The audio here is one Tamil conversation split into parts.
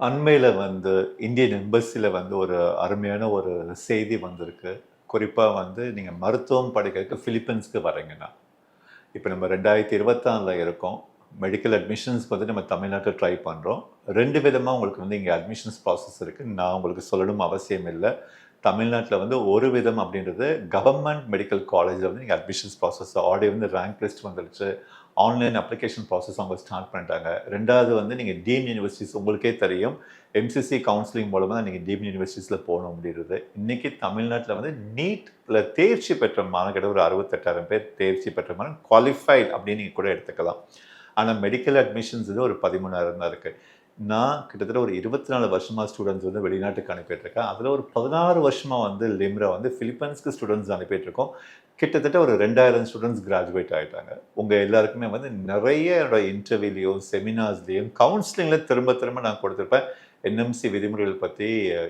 அண்மையில இந்தியன் எம்பசில ஒரு அருமையான ஒரு செய்தி வந்திருக்கு. குறிப்பா நீங்க மருத்துவம் படிக்கிறதுக்கு பிலிப்பைன்ஸ்க்கு வரீங்கன்னா, இப்ப நம்ம 2024ல இருக்கோம். மெடிக்கல் அட்மிஷன்ஸ்க்கு நம்ம தமிழ்நாட்ல ட்ரை பண்றோம். 2 விதமா உங்களுக்கு இங்க அட்மிஷன்ஸ் ப்ராசஸ் இருக்கு. நான் உங்களுக்கு சொல்லணும் அவசியம் இல்ல. தமிழ்நாட்ல ஒரு விதம் அப்படின்றது கவர்ன்மெண்ட் மெடிக்கல் காலேஜ்ல நீங்க admissions process already rank list வந்துருச்சு. ஆன்லைன் அப்ளிகேஷன் ப்ராசஸ் அவங்க ஸ்டார்ட் பண்ணிட்டாங்க. 2வது நீங்க டீம்ட் யூனிவர்சிட்டீஸ் உங்களுக்கே தெரியும். எம்சிசி கவுன்சிலிங் மூலமா தான் நீங்க டீம்ட் யூனிவர்சிட்டீஸ்ல போக முடியுது. இன்னைக்கு தமிழ்நாட்ல நீட்ல தேர்ச்சி பெற்ற மாணவர்கள் ஒரு 68,000 பேர் தேர்ச்சி பெற்ற மாணவர்கள் குவாலிஃபைட் அப்படின்னு நீங்க கூட எடுத்துக்கலாம். ஆனா மெடிக்கல் அட்மிஷன்ஸ் ஒரு 13,000 தான் இருக்கு. நான் கிட்டத்தட்ட ஒரு 24 வருஷமா ஸ்டூடண்ட்ஸ் வெளிநாட்டுக்கு அனுப்பிட்டு இருக்கேன். அதுல ஒரு 16 வருஷமா லிம்ரா பிலிப்பைன்ஸ்க்கு ஸ்டூடண்ட்ஸ் அனுப்பிட்டு இருக்கோம். கிட்டத்தட்ட ஒரு 2000 ஸ்டூடண்ட்ஸ் கிராஜுவேட் ஆயிட்டாங்க. உங்க எல்லாருக்குமே நிறைய என்னோட இன்டர்வியூலயும், செமினார்ஸ்லயும், கவுன்சிலிங்ல திரும்ப திரும்ப நான் கொடுத்திருப்பேன். என்எம்சி விதிமுறைகள் பத்தி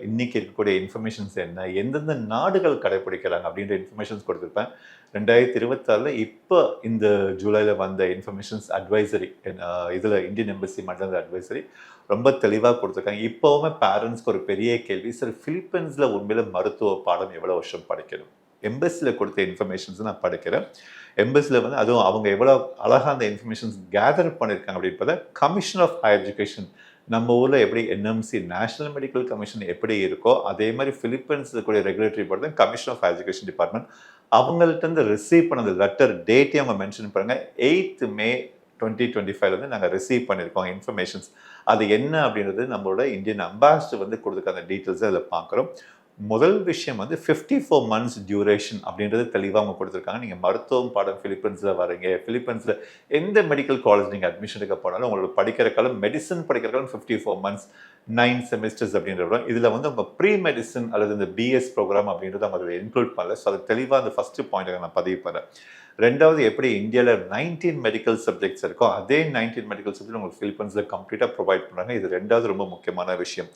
இன்னைக்கு இருக்கக்கூடிய இன்ஃபர்மேஷன்ஸ் என்ன, எந்தெந்த நாடுகள் கடைபிடிக்கிறாங்க அப்படின்ற இன்ஃபர்மேஷன்ஸ் கொடுத்திருப்பேன். 2026ல இப்ப இந்த ஜூலைல வந்த இன்ஃபர்மேஷன்ஸ் அட்வைசரி இதுல இந்தியன் எம்பசி மட்டும் அட்வைசரி ரொம்ப தெளிவா கொடுத்துருக்காங்க. இப்பவுமே பேரண்ட்ஸ்க்கு ஒரு பெரிய கேள்வி, சார் பிலிப்பைன்ஸ்ல உண்மையில மருத்துவ பாடம் எவ்வளவு வருஷம் படிக்கணும்? எம்பசில கொடுத்த இன்ஃபர்மேஷன்ஸ் நான் படிக்கிறேன். எம்பசில அதுவும் அவங்க எவ்வளவு அழகா அந்த இன்ஃபர்மேஷன்ஸ் கேதர் பண்ணியிருக்காங்க அப்படின்னு பார்த்தா, கமிஷன் ஆஃப் ஹையர் எஜுகேஷன் நம்ம ஊர்ல எப்படி என்எம்சி நேஷனல் மெடிக்கல் கமிஷன் எப்படி இருக்கோ அதே மாதிரி பிலிப்பைன்ஸ்ல கூடிய ரெகுலேட்டரி போர்டு தான் commission of higher education department. அவங்கள்ட்ட இருந்து ரிசீவ் பண்ண லெட்டர் டேட்டே அவங்க மென்ஷன் பண்ணுங்க. 8th May 2025 நாங்கள் ரிசீவ் பண்ணியிருக்கோம் இன்ஃபர்மேஷன்ஸ். அது என்ன அப்படின்றது நம்மளோட இந்தியன் அம்பாசிடர் கொடுக்க அந்த டீட்டெயில்ஸை அதில் பார்க்குறோம். முதல் விஷயம் 54 months டியூரேஷன் அப்படின்றது தெளிவாக அவங்க கொடுத்துருக்காங்க. நீங்கள் மருத்துவம் பாடம் பிலிப்பைன்ஸில் வரீங்க, பிலிப்பைன்ஸில் எந்த மெடிக்கல் காலேஜ் நீங்கள் அட்மிஷன் எடுக்க போனாலும் உங்களோட படிக்கிற காலம் மெடிசன் படிக்கிற காலம் 54 months 9 semesters அப்படின்ற இதில் உங்க ப்ரீ மெடிசன் அல்லது இந்த பிஎஸ் ப்ரோக்ராம் அப்படின்றது அவங்க அதில் இன்க்ளூட் பண்ணல. ஸோ அது தெளிவாக அந்த ஃபர்ஸ்ட் பாயிண்ட் நான் பதிவு பண்ணுறேன். ரெண்டாவது, எப்படி இந்தியாவில் 19 மெடிக்கல் சப்ஜெக்ட்ஸ் இருக்கோ அதே 19 மெடிக்கல் சப்ஜெக்ட் உங்களுக்கு பிலிப்பைன்ஸில் கம்ப்ளீட்டாக ப்ரொவைட் பண்ணுறாங்க. இது ரெண்டாவது ரொம்ப முக்கியமான விஷயம்.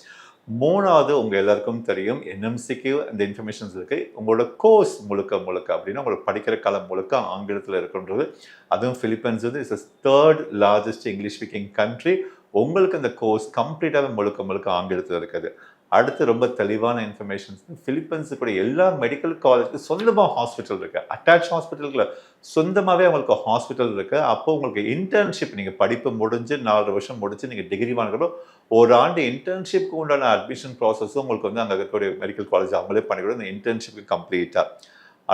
மூணாவது, உங்க எல்லாருக்கும் தெரியும் என்எம்சிக்கு இந்த இன்ஃபர்மேஷன்ஸ் இருக்கு. உங்களோட கோர்ஸ் முழுக்க முழுக்க அப்படின்னா உங்களுக்கு படிக்கிற காலம் முழுக்க ஆங்கிலத்தில் இருக்குன்றது. அதுவும் Philippines is 3rd largest English speaking country. உங்களுக்கு அந்த கோர்ஸ் கம்ப்ளீட்டாக முழுக்க முழுக்க ஆங்கிலத்தில் இருக்குது. அடுத்து ரொம்ப தெளிவான இன்ஃபர்மேஷன்ஸ், பிலிப்பைன்ஸு கூட எல்லா மெடிக்கல் காலேஜுக்கு சொந்தமாக ஹாஸ்பிட்டல் இருக்கு. அட்டாச் ஹாஸ்பிட்டலுக்குள்ள சொந்தமாகவே உங்களுக்கு ஹாஸ்பிட்டல் இருக்கு. அப்போ உங்களுக்கு இன்டர்ன்ஷிப் நீங்கள் படிப்பு முடிஞ்சு 4 வருஷம் முடிச்சு நீங்கள் டிகிரி வாங்குறப்போ ஒரு ஆண்டு இன்டர்ன்ஷிப்க்கு உண்டான அட்மிஷன் ப்ராசஸும் உங்களுக்கு அங்கே இருக்கக்கூடிய மெடிக்கல் காலேஜ் அவங்களே பண்ணிவிடும் இந்த இன்டர்ன்ஷிப்க்கு கம்ப்ளீட்டாக.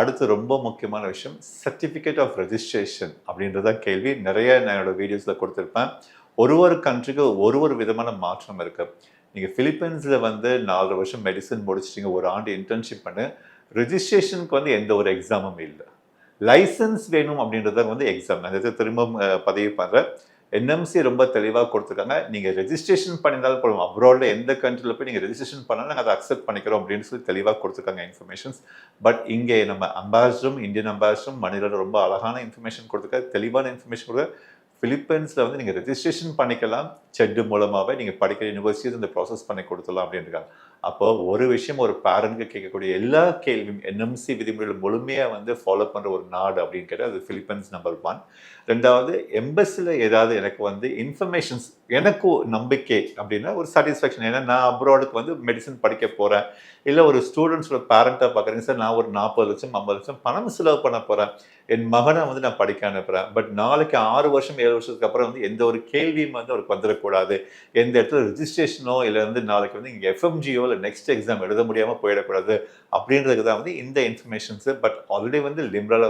அடுத்து ரொம்ப முக்கியமான விஷயம், சர்டிஃபிகேட் ஆஃப் ரெஜிஸ்ட்ரேஷன் அப்படின்றத கேள்வி. நிறைய நான் என்னோட வீடியோஸில் கொடுத்துருப்பேன். ஒரு கண்ட்ரிக்கு ஒரு விதமான மாற்றம் இருக்கு. நீங்கள் பிலிப்பைன்ஸில் 4 வருஷம் மெடிசன் முடிச்சிட்டிங்க, ஒரு ஆண்டு இன்டர்ன்ஷிப் பண்ணு, ரெஜிஸ்ட்ரேஷனுக்கு எந்த ஒரு எக்ஸாமும் இல்லை. லைசன்ஸ் வேணும் அப்படின்றத எக்ஸாம். நான் இதை திரும்ப பதிவு பண்ணுறேன். என்எம்சி ரொம்ப தெளிவாக கொடுத்துருக்காங்க. நீங்கள் ரெஜிஸ்ட்ரேஷன் பண்ணியிருந்தாலும் போதும், அப்ராடில் எந்த கண்ட்ரியில் போய் நீங்கள் ரெஜிஸ்ட்ரேஷன் பண்ணாலும் நாங்கள் அதை அக்செப்ட் பண்ணிக்கிறோம் அப்படின்னு சொல்லி தெளிவாக கொடுத்துருக்காங்க இன்ஃபர்மேஷன்ஸ். பட் இங்கே நம்ம அம்பாசிடரும் இந்தியன் அம்பாசிடரும் மனிதர்கள் ரொம்ப அழகான இன்ஃபர்மேஷன் கொடுத்துருக்காங்க, தெளிவான இன்ஃபர்மேஷன் கொடுக்க. பிலிப்பைன்ஸில் நீங்கள் ரெஜிஸ்ட்ரேஷன் பண்ணிக்கலாம், செட் மூலமாகவே நீங்கள் படிக்கிற யூனிவர்சிட்டிஸ் இந்த ப்ராசஸ் பண்ணி கொடுத்துடலாம் அப்படின்றாங்க. அப்போ ஒரு விஷயம், ஒரு பேரண்ட்க்கு கேட்கக்கூடிய எல்லா கேள்வியும் என்எம்சி விதிமுறைகள் முழுமையாக ஃபாலோ பண்ணுற ஒரு நாடு அப்படின்னு கேட்டால் அது பிலிப்பைன்ஸ் நம்பர் 1. ரெண்டாவது, எம்பசியில் ஏதாவது எனக்கு இன்ஃபர்மேஷன்ஸ், எனக்கு நம்பிக்கை அப்படின்னா ஒரு சாட்டிஸ்ஃபேக்ஷன். ஏன்னா நான் அப்ராடுக்கு மெடிசன் படிக்க போகிறேன், இல்லை ஒரு ஸ்டூடெண்ட்ஸோட பேரண்ட்டாக பார்க்குறேங்க, சார் நான் ஒரு 40 லட்சம் 50 லட்சம் பணம் செலவு பண்ண போகிறேன், என் மகனை நான் படிக்க அனுப்புகிறேன். பட் நாளைக்கு 6 வருஷம் 7 வருஷத்துக்கு அப்புறம் எந்த ஒரு கேள்வியும் அவருக்கு வந்துடக்கூடாது. எந்த இடத்துல ரெஜிஸ்ட்ரேஷனோ இல்லை நாளைக்கு இங்கே எஃப்எம்ஜியோ இல்லை நெக்ஸ்ட் எக்ஸாம் எழுத முடியாமல் போயிடக்கூடாது அப்படின்றதுக்கு தான் இந்த இன்ஃபர்மேஷன்ஸு. பட் ஆல்ரெடி லிம்ரால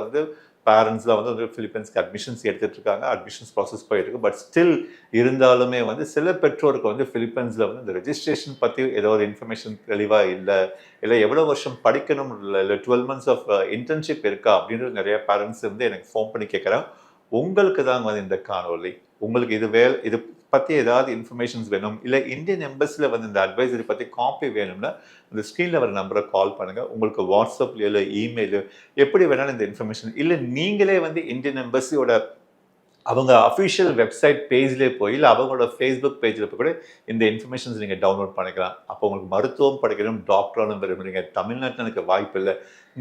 பேரண்ட்ஸ்லாம் பிலிப்பைன்ஸ்க்கு அட்மிஷன்ஸ் எடுத்துட்டு இருக்காங்க, அட்மிஷன்ஸ் ப்ராசஸ் போயிட்டு இருக்கு. பட் ஸ்டில் இருந்தாலுமே சில பெற்றோருக்கு பிலிப்பைன்ஸில் இந்த ரெஜிஸ்ட்ரேஷன் பற்றி ஏதோ ஒரு இன்ஃபர்மேஷன் தெளிவாக இல்லை எவ்வளோ வருஷம் படிக்கணும், இல்லை 12 months ஆஃப் இன்டர்ன்ஷிப் இருக்கா அப்படின்றது நிறைய பேரண்ட்ஸ் எனக்கு ஃபோன் பண்ணி கேட்குறேன். உங்களுக்கு தாங்க இந்த காணொலி. உங்களுக்கு இது பற்றி ஏதாவது இன்ஃபர்மேஷன்ஸ் வேணும், இல்லை இந்தியன் எம்பசியில் இந்த அட்வைசரி பற்றி காப்பி வேணும்னா இந்த ஸ்க்ரீனில் வர நம்பரை கால் பண்ணுங்கள். உங்களுக்கு வாட்ஸ்அப்லையோ இல்லை இமெயிலோ எப்படி வேணாலும் இந்த இன்ஃபர்மேஷன், இல்லை நீங்களே இந்தியன் எம்பசியோட அவங்க அஃபிஷியல் வெப்சைட் பேஜ்லேயே போய் இல்லை அவங்களோட ஃபேஸ்புக் பேஜில் போய் கூட இந்த இன்ஃபர்மேஷன்ஸ் நீங்கள் டவுன்லோட் பண்ணிக்கலாம். அப்போ உங்களுக்கு மருத்துவம் படிக்கணும், டாக்டரானும் விரும்புறீங்க, தமிழ்நாட்டில் எனக்கு வாய்ப்பு இல்லை,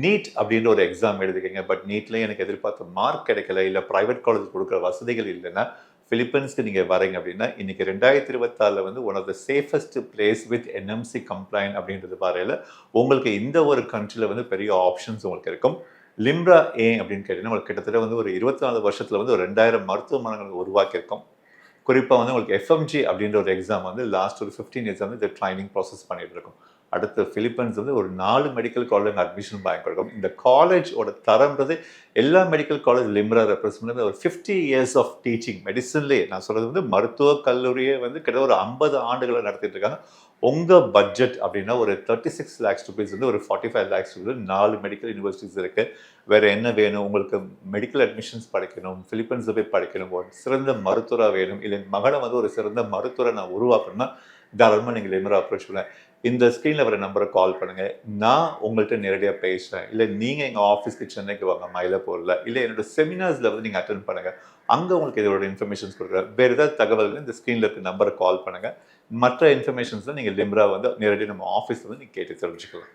நீட் அப்படின்ற ஒரு எக்ஸாம் எழுதிக்கங்க, பட் நீட்லேயும் எனக்கு எதிர்பார்த்த மார்க் கிடைக்கல, இல்லை ப்ரைவேட் காலேஜ் கொடுக்குற வசதிகள் இல்லைன்னா பிலிப்பைன்ஸ்க்கு நீங்கள் வரீங்க அப்படின்னா இன்னைக்கு 2024 வந்து one of the safest place with NMC compliant அப்படின்றது வரையில் உங்களுக்கு இந்த ஒரு கண்ட்ரியில் வந்து பெரிய ஆப்ஷன்ஸ் உங்களுக்கு இருக்கும். லிம்ரா ஏன் அப்படின்னு கேட்டீங்கன்னா உங்களுக்கு கிட்டத்தட்ட வந்து ஒரு 24 வருஷத்தில் வந்து ஒரு 2000 மருத்துவமனைகள் உருவாக்கியிருக்கோம். குறிப்பாக வந்து உங்களுக்கு எஃப்எம்ஜி அப்படின்ற ஒரு எக்ஸாம் வந்து லாஸ்ட் ஒரு 15 இயர்ஸ் வந்து இந்த ட்ரைனிங் ப்ராசஸ் பண்ணிட்டு இருக்கோம். அடுத்து பிலிப்பைன்ஸ் வந்து ஒரு 4 மெடிக்கல் காலேஜ் அட்மிஷன் வாங்கி கொடுக்கும். இந்த காலேஜோட தரம்ன்றது எல்லா மெடிக்கல் காலேஜ் லிம்ரா ரெப்ரசன்ட் ஒரு 50 இயர்ஸ் ஆஃப் டீச்சிங் மெடிசன்லேயே. நான் சொல்றது வந்து மருத்துவக் கல்லூரியே வந்து கிட்ட ஒரு 50 ஆண்டுகளை நடத்திட்டு இருக்காங்க. உங்கள் பட்ஜெட் அப்படின்னா ஒரு 36 lakhs rupees வந்து ஒரு 45 lakhs rupees 4 மெடிக்கல் யூனிவர்சிட்டிஸ் இருக்கு. வேற என்ன வேணும் உங்களுக்கு? மெடிக்கல் அட்மிஷன்ஸ் படிக்கணும், பிலிப்பைன்ஸில் போய் படிக்கணும், ஒரு சிறந்த மருத்துவராக வேணும், இல்லை என் மகனை வந்து ஒரு சிறந்த மருத்துவரை நான் உருவாக்கணும்னா தாராளமாக நீங்கள் லிம்ரா அப்ரோச் பண்ணுங்க. இந்த ஸ்க்ரீனில் வர நம்பரை கால் பண்ணுங்க. நான் உங்கள்கிட்ட நேரடியாக பேசுகிறேன். இல்லை நீங்கள் எங்கள் ஆஃபீஸ்க்கு சென்னைக்கு வாங்க மயிலாப்பூரில், இல்லை என்னோட செமினார்ஸில் வந்து நீங்கள் அட்டென்ட் பண்ணுங்கள். அங்கே உங்களுக்கு இதோட இன்ஃபர்மேஷன்ஸ் கொடுக்குறேன். வேறு ஏதாவது தகவல்கள் இந்த ஸ்க்ரீனில் இருக்க நம்பரை கால் பண்ணுங்கள். மற்ற இன்ஃபர்மேஷன்ஸில் நீங்கள் லிம்ரா வந்து நேரடியாக நம்ம ஆஃபீஸில் வந்து நீங்கள் கேட்டு தெரிஞ்சுக்கலாம்.